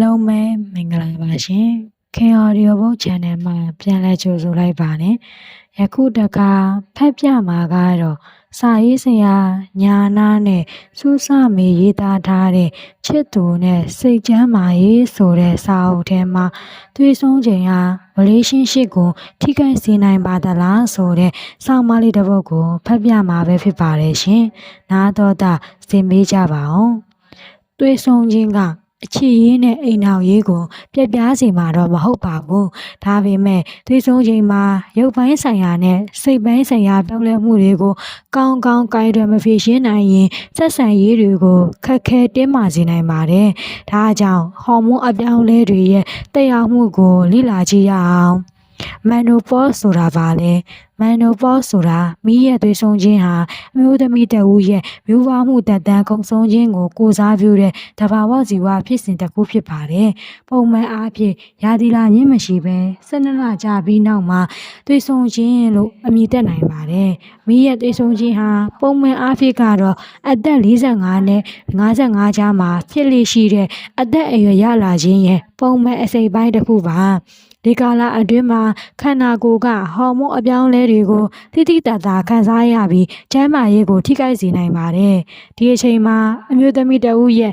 လုံးမဲမင်္ဂလာပါရှင်ခင်အော်ဒီယိုဘုတ်ချန်နယ်မှာပြန်လည်ကြိုဆိုလိုက်ပါနဲ့ယခုတခါဖက်ပြမှာကတော့စာရေးဆရာညာနာနဲ့စူးစမေရေးသားထားတဲ့ချစ်သူနဲ့စိတ်ချမ်းမာရေးဆိုတဲ့စာအုပ်ထဲမှာတွေ့ဆုံးချိန်ဟာrelationshipကိုထိခိုက်စေနိုင်ပါသလားဆိုတဲ့စောင့်မလေးတစ်ပုဒ်ကိုဖက်ပြမှာပဲဖြစ်ပါတယ်ရှင်နားတော့တာစင်ပေးကြပါအောင်တွေ့ဆုံးခြင်းကအချစ်ရေးနဲ့အိမ်နောက်ရေးကိုပြက်ပြားစီမှာတော့မဟုတ်ပါဘူး။ဒါပေမဲ့တွေ့ဆုံချိန်မှာရုပ်ပိုင်းဆိုင်ရာနဲ့စိတ်ပိုင်းဆိုင်ရာပြောင်းလဲမှုတွေကိုကောင်းကောင်းကိုင်တွယ်မဖြေရှင်းနိုင်ရင်ဆက်ဆံရေးတွေကိုခက်ခဲတင်းမာစေနိုင်ပါတယ်။ဒါကြောင့်ဟော်မုန်းအပြောင်းလဲတွေရဲ့တက်ရောက်မှုကိုလေ့လာကြည့်ရအောင်။ menopause ဆိုတာပါလေ menopause ဆိုတာမိရဲ့သွေးဆုံးခြင်းဟာအမျိုးသမီးတဦးရဲ့မျိုးပွားမှုတက်တန်းကုန်ဆုံးခြင်းကိုကိုစားပြုတဲ့တဘာဝဇီဝဖြစ်စဉ်တစ်ခုဖြစ်ပါတယ်။ပုံမှန်အားဖြင့်ရာသီလာရင်းမရှိဘဲ12လကြာပြီးနောက်မှာသွေးဆုံးခြင်းလို့အမည်တက်နိုင်ပါတယ်။မိရဲ့သွေးဆုံးခြင်းဟာပုံမှန်အားဖြင့်ကတော့အသက်45နဲ့55ကြားမှာဖြစ်လေရှိတဲ့အသက်အရွယ်ရလာခြင်းရဲ့ပုံမှန်အစိပ်ပိုင်းတစ်ခုပါ။ဒီကာလအတွင်းမှာခန္ဓာကိုယ်ကဟော်မုန်းအပြောင်းလဲတွေကိုတိတိတတ်တာခံစားရပြီးကျန်းမာရေးကိုထိခိုက်စေနိုင်ပါတယ်။ဒီအချိန်မှာအမျိုးသမီးတဦးရဲ့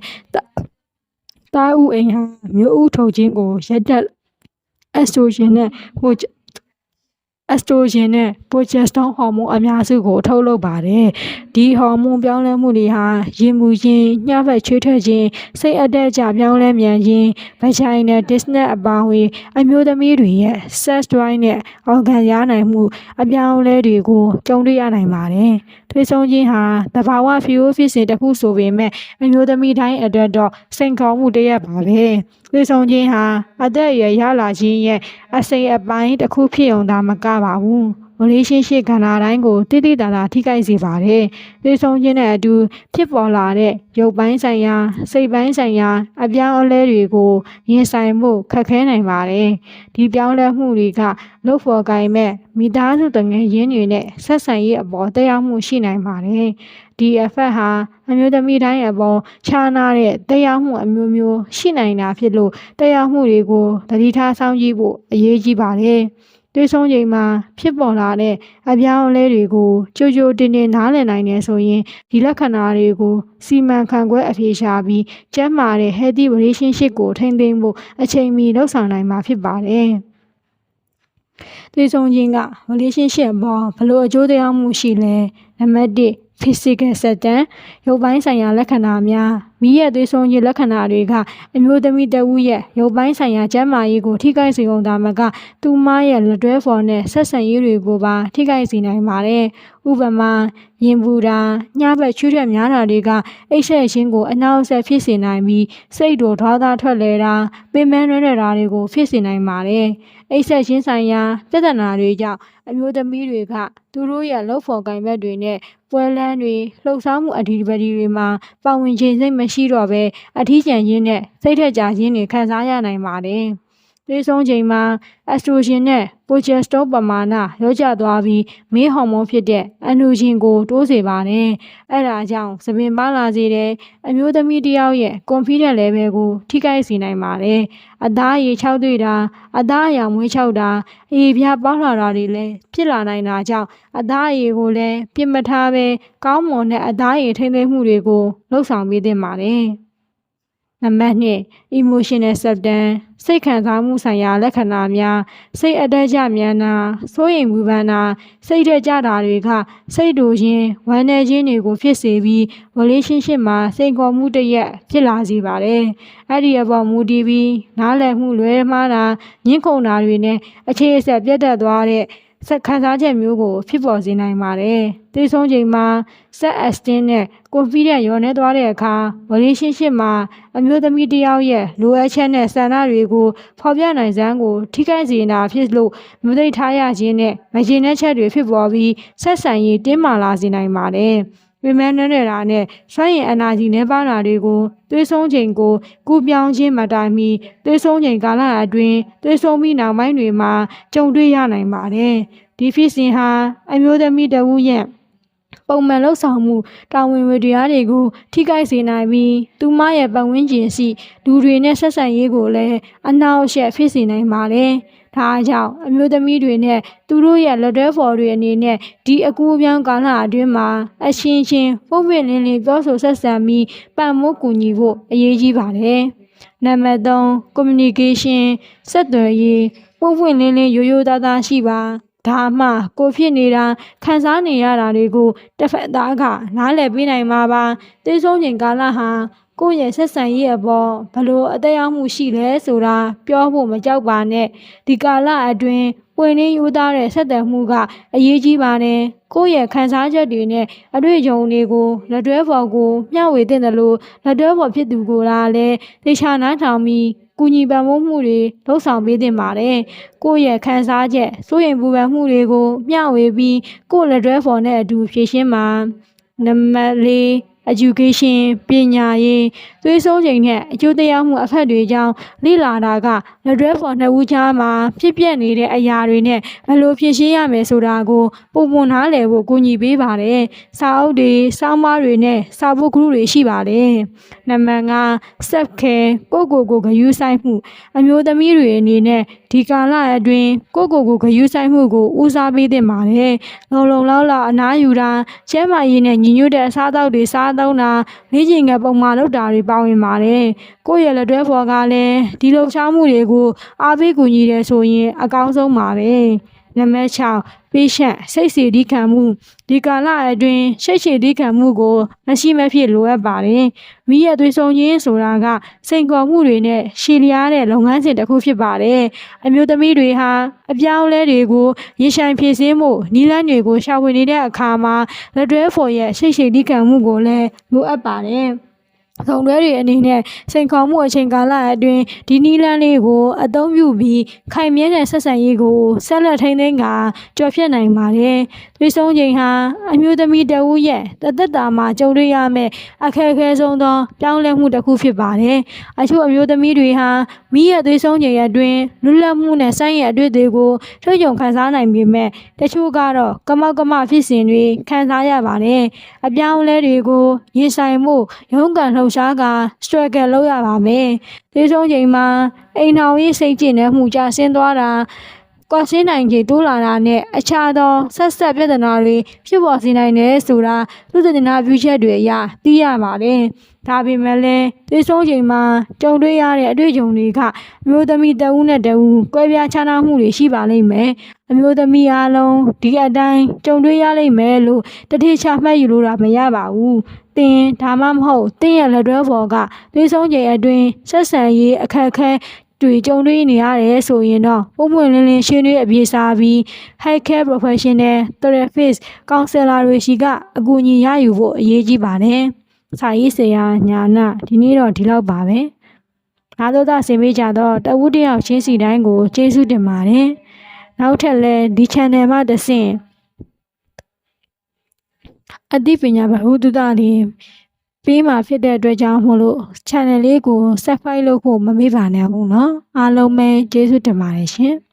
တာဥအိမ်ဟာမျိုးဥထုတ်ခြင်းကိုရပ်တန့်အက်စတိုဂျင်နဲ့ပိုဂျက်စတုန်းဟော်မုန်းအများစုကိုထုတ်လုပ်ပါတယ်။ဒီဟော်မုန်းပြောင်းလဲမှုတွေဟာရင်မူခြင်း၊ညှပ်ဖက်ချွေးထွက်ခြင်း၊စိတ်အတက်အကျပြောင်းလဲမြန်ခြင်း၊ဗဂျိုင်နယ်ဒစ္စနက်အပေါင်းဝင်အမျိုးသမီးတွေရဲ့ sex drive နဲ့ organ ရနိုင်မှုအပြောင်းလဲတွေကိုကြုံတွေ့ရနိုင်ပါတယ်။သွေးဆုံးခြင်းဟာသဘာဝဖြစ်စဉ်တစ်ခုဆိုပေမဲ့အမျိုးသမီးတိုင်းအတွက်တော့စိန်ခေါ်မှုတစ်ရပ်ပါပဲ။သွေးဆုံးခြင်းဟာအသက်အရွယ်ရလာခြင်းရဲ့အစိမ်အပိုင်းတစ်ခုဖြစ်ုံသာမကပါဘူး။ relationship ကဏ္ဍတိုင်းကိုတိတိတတ်တာထိခိုက်စေပါတယ်။သွေးဆုံးခြင်းနဲ့အတူဖြစ်ပေါ်လာတဲ့ရုပ်ပိုင်းဆိုင်ရာစိတ်ပိုင်းဆိုင်ရာအပြောင်းအလဲတွေကိုရင်ဆိုင်မှုခက်ခဲနိုင်ပါတယ်။ဒီပြောင်းလဲမှုတွေကလုပ်ဖော်ကိုင်မဲ့မိသားစုတငယ်ရင်းတွေနဲ့ဆက်ဆံရေးအပေါ်တက်ရောက်မှုရှိနိုင်ပါတယ်။ဒီ effect ဟာအမျိုးသမီးတိုင်းအပေါ်ခြားနားတဲ့တက်ရောက်မှုအမျိုးမျိုးရှိနိုင်တာဖြစ်လို့တက်ရောက်မှုတွေကိုသတိထားစောင့်ကြည့်ဖို့အရေးကြီးပါတယ်။တွေ့ဆုံချိန်မှာဖြစ်ပေါ်လာတဲ့အပြောင်းအလဲတွေကိုကြိုကြိုတင်တင်နားလည်နိုင်တယ်ဆိုရင်ဒီလက္ခဏာတွေကိုစီမံခန့်ခွဲအဖြေရှာပြီးကျန်းမာတဲ့ healthy relationship ကိုထိန်းသိမ်းဖို့အချိန်မီလှုပ်ဆောင်နိုင်မှာဖြစ်ပါတယ်။တွေ့ဆုံခြင်းက relationship ပေါ်ဘယ်လိုအကျိုးသက်မှုရှိလဲနံပါတ်1 physical symptom ရုပ်ပိုင်းဆိုင်ရာလက္ခဏာများမိရဲ့သွေးဆုံးခြင်းလက္ခဏာတွေကအမျိုးသမီးတဦးရဲ့ရုပ်ပိုင်းဆိုင်ရာကျန်းမာရေးကိုထိခိုက်စေုံသာမကသူမရဲ့လက်တွဲဖော်နဲ့ဆက်ဆံရေးတွေကိုပါထိခိုက်စေနိုင်ပါတယ်။ဥပမာရင်ပူတာညဘက်ချွေးထွက်များတာတွေကအိပ်ဆက်ခြင်းကိုအနှောက်အယှက်ဖြစ်စေနိုင်ပြီးစိတ်တို့ဒေါသထွက်လဲတာပင်ပန်းနေတာတွေကိုဖြစ်စေနိုင်ပါတယ်။အိပ်ဆက်ခြင်းဆိုင်ရာပြဿနာတွေကြောင့်အမျိုးသမီးတွေကသူတို့ရဲ့လုပ်ဖော်ကိုင်ဘက်တွေနဲ့ပွဲလန်းတွေလှုပ်ရှားမှုအဒီပဒီတွေမှာပါဝင်ခြင်းစိတ်မရှိတော့ဘဲအထီးကျန်ခြင်းနဲ့စိတ်ထက်ကြခြင်းတွေခံစားရနိုင်ပါတယ်။သွေးဆုံးချိန်မှာအက်စထရိုဂျင်နဲ့ပိုဂျက်စတုန်းပမာဏလျော့ကျသွားပြီးမေးဟော်မုန်းဖြစ်တဲ့အန်ဒရိုဂျင်ကိုတိုးစေပါတယ်။အဲဒါကြောင့်သပင်ပါလာစေတဲ့အမျိုးသမီးတစ်ယောက်ရဲ့ confidence level ကိုထိခိုက်စေနိုင်ပါတယ်။အသားအရည်ခြောက်သွေ့တာအသားအရောင်မွေးခြောက်တာအရည်ပြားပေါက်လာတာတွေလည်းဖြစ်လာနိုင်တာကြောင့်အသားအရည်ကိုလည်းပြစ်မထားဘဲကောင်းမွန်တဲ့အသားအရည်ထိန်းသိမ်းမှုတွေကိုလှုပ်ဆောင်ပေးသင့်ပါတယ်။နံပါတ်2 emotional symptom စိတ်ခံစားမှုဆိုင်ရာလက္ခဏာများစိတ်အတက်ကြမြန်တာစိုးရိမ်ပူပန်တာစိတ်ထက်ကြတာတွေကစိတ်တူခြင်းဝမ်းနည်းခြင်းတွေကိုဖြစ်စေပြီး relationship မှာစိန်ခေါ်မှုတစ်ရပ်ဖြစ်လာစေပါတယ်။အဲ့ဒီအပေါ်မူတည်ပြီးနားလည်မှုလွဲမှားတာညှင်းခုန်တာတွေနဲ့အခြေအဆက်ပြတ်တက်သွားတဲ့ခံစားချက်မျိုးကိုဖြစ်ပေါ်စေနိုင်ပါတယ်။သိဆုံးချိန်မှာ self esteem နဲ့ confidence လျော့နည်းသွားတဲ့အခါ relationship မှာအမျိုးသမီးတစ်ယောက်ရဲ့လိုအပ်ချက်နဲ့ဆန္ဒတွေကိုဖော်ပြနိုင်စွမ်းကိုထိခိုက်စေတာဖြစ်လို့မသိထားရခြင်းနဲ့မကျေနပ်ချက်တွေဖြစ်ပေါ်ပြီးဆက်ဆံရေးတင်းမာလာစေနိုင်ပါတယ်။ပင်ပန်းနေတာနဲ့စွမ်းရည်အနာကြီးနှဲပါတာတွေကိုသွေးဆုံးချိန်ကိုကူးပြောင်းခြင်းမတိုင်မီသွေးဆုံးချိန်ကာလအတွင်းသွေးဆုံးပြီးနောက်ပိုင်းတွေမှာကြုံတွေ့ရနိုင်ပါတယ်။ဒီဖြစ်စဉ်ဟာအမျိုးသမီးတဦးရဲ့ ပုံမှန်လှုပ်ဆောင်မှုတာဝန်ဝတ္တရားတွေကိုထိခိုက်စေနိုင်ပြီးသူမရဲ့ပတ်ဝန်းကျင်ရှိလူတွေနဲ့ဆက်ဆံရေးကိုလည်းအနှောင့်အယှက်ဖြစ်စေနိုင်ပါတယ်။ဒါကြောင့်အမျိုးသမီးတွေနဲ့သူတို့ရဲ့လက်တွဲဖော်တွေအနေနဲ့ဒီအကူအပြောင်းကာလအတွင်းမှာအချင်းချင်းပုံပွင့်လင်းလင်းပြောဆိုဆက်ဆံပြီးပံ့ပိုးကူညီဖို့အရေးကြီးပါတယ်။နံပါတ်3 communication ဆက်သွယ်ရေးပုံပွင့်လင်းလင်းရိုးရိုးသားသားရှိပါဒါမှကိုဖြစ်နေတာခံစားနေရတာတွေကိုတစ်ဖက်သားကနားလည်ပေးနိုင်မှာပါသိဆုံးချိန်ကာလဟာကိုယ့်ရဲ့ဆက်ဆံရေးအပေါ်ဘလို့အသက်ရောက်မှုရှိလဲဆိုတာပြောဖို့မကြောက်ပါနဲ့ဒီကာလအတွင်းပွင့်လင်းရိုးသားတဲ့ဆက်သွယ်မှုကအရေးကြီးပါတယ်ကိုယ့်ရဲ့ခံစားချက်တွေနဲ့အတွေ့အကြုံတွေကိုလက်တွဲဖော်ကိုမျှဝေသင့်တယ်လို့လက်တွဲဖော်ဖြစ်သူကိုလည်းသိချာနားထောင်ပြီးကူညီပံ့ပိုးမှုတွေလှုပ်ဆောင်ပေးသင့်ပါတယ်။ကိုယ့်ရဲ့ခံစားချက်စိုးရိမ်ပူပန်မှုတွေကိုမျှဝေပြီးကိုယ့်လက်တွဲဖော်နဲ့အတူဖြည့်ရှင်းပါ။နံပါတ်4 education ပညာရေးသွေးဆုံးချိန်နဲ့အကျိုးတရားမှုအဖက်တွေကြောင့်လေ့လာတာကလက်တွဲဖော်နှစ်ဦးကြားမှာဖြစ်ပျက်နေတဲ့အရာတွေနဲ့ဘယ်လိုဖြည့်ရှင်းရမယ်ဆိုတာကိုပုံမှန်နားလည်ဖို့ကူညီပေးပါတယ်။စာအုပ်တွေစောင်းမတွေနဲ့စာပုဒ်ကရုတွေရှိပါတယ်။နံပါတ်5 self care ကိုယ့်ကိုယ်ကိုဂရုစိုက်မှုအမျိုးသမီးတွေအနေနဲ့ဒီကာလအတွင်းကိုယ့်ကိုယ်ကိုဂရုစိုက်မှုကိုဦးစားပေးသင့်ပါတယ်။လုံလုံလောက်လောက်အနားယူတာကျန်းမာရေးနဲ့ညီညွတ်တဲ့အစားအသောက်တွေစားသုံးတာလေ့ကျင့်ခန်းပုံမှန်လုပ်တာတွေပါဝင်ပါတယ်။ကိုယ့်ရဲ့လက်တွဲဖော်ကလည်းဒီလှုပ်ရှားမှုတွေကိုအားပေးကူညီတယ်ဆိုရင်အကောင်းဆုံးပါပဲ။နံပါတ်6 patient စိတ်ရှည်သည်းခံမှုဒီကာလအတွင်းစိတ်ရှည်သည်းခံမှုကိုမရှိမဖြစ်လိုအပ်ပါတယ်။မိရဲ့သွေးဆုံးခြင်းဆိုတာကစိန်ခေါ်မှုတွေနဲ့ရှည်လျားတဲ့လုပ်ငန်းစဉ်တစ်ခုဖြစ်ပါတယ်။အမျိုးသမီးတွေဟာအပြောင်းအလဲတွေကိုရင်ဆိုင်ဖြည့်ဆည်းမှုနည်းလမ်းတွေကိုရှာဖွေနေတဲ့အခါမှာလက်တွဲဖော်ရဲ့စိတ်ရှည်သည်းခံမှုကိုလည်းလိုအပ်ပါတယ်။ဆုံတွဲတွေအနေနဲ့စိန်ခေါ်မှုအချိန်ကာလအတွင်းဒီနည်းလမ်းလေးကိုအသုံးပြုပြီးခိုင်မြဲတဲ့ဆက်ဆံရေးကိုဆက်လက်ထိန်းသိမ်းကာကျော်ဖြတ်နိုင်ပါတယ်။သွေးဆုံးချိန်ဟာအမျိုးသမီးတဦးရဲ့သက်တာမှာကြုံတွေ့ရမယ့်အခက်အခဲဆုံးသောပြောင်းလဲမှုတစ်ခုဖြစ်ပါတယ်။အချို့အမျိုးသမီးတွေဟာမိရဲ့သွေးဆုံးချိန်အတွင်းလွတ်လပ်မှုနဲ့စိုင်းရဲ့အတွေ့အကြုံကိုတွေ့ကြုံခံစားနိုင်ပေမဲ့တချို့ကတော့ကမောက်ကမဖြစ်စဉ်တွေခံစားရပါတယ်။အပြောင်းအလဲတွေကိုရင်ဆိုင်မှုရုန်းကန်လှုပ်ရှားက struggle လုပ်ရပါမယ်။ဒီဆုံးချိန်မှာအိမ်ထောင်ရေးစိတ်ကျဉ်တဲ့မှုကြဆင်းသွားတာကွာရှင်းနိုင်ခြေတိုးလာတာနဲ့အခြားသောဆက်ပြဿနာတွေဖြစ်ပေါ်စေနိုင်တယ်ဆိုတာသုတေသနပြုချက်တွေအရသိရပါတယ်။ဒါပေမဲ့လည်းဒီဆုံးချိန်မှာကြုံတွေ့ရတဲ့အတွေ့အကြုံတွေကအမျိုးသမီးတဦးနဲ့တဦးကွဲပြားခြားနားမှုတွေရှိပါလိမ့်မယ်။အမျိုးသမီးအားလုံးဒီအတိုင်းကြုံတွေ့ရလိမ့်မယ်လို့တတိချမှတ်ယူလို့မရပါဘူး။သင်ဒါမှမဟုတ်သင်ရဲ့လက်တွဲဖော်ကဒီဆုံးချိန်အတွင်းဆက်ဆံရေးအခက်အခဲတွေကြုံတွေ့နေရတယ်ဆိုရင်တော့ပုံမှန်လင်းလင်းရှင်းနေအပြေစားပြီး health care professional therapist counselor တွေရှိကအကူအညီရယူဖို့အရေးကြီးပါတယ်။စာရေးဆရာညာနာဒီနေ့တော့ဒီလောက်ပါပဲ။အားလုံးသာဆင်ပေးကြတော့တဝူးတယောက်ချင်းစီတိုင်းကိုကျေးဇူးတင်ပါတယ်။နောက်ထပ်လည်းဒီ channel မှာတစ်ဆင့်အသိပညာဗဟုသုတတွေပေးမှာဖြစ်တဲ့အတွက်ကြောင့်မို့လို့ channel လေးကို subscribe လုပ်ဖို့မမေ့ပါနဲ့ဘူးเนาะအားလုံးပဲကျေးဇူးတင်ပါတယ်ရှင်။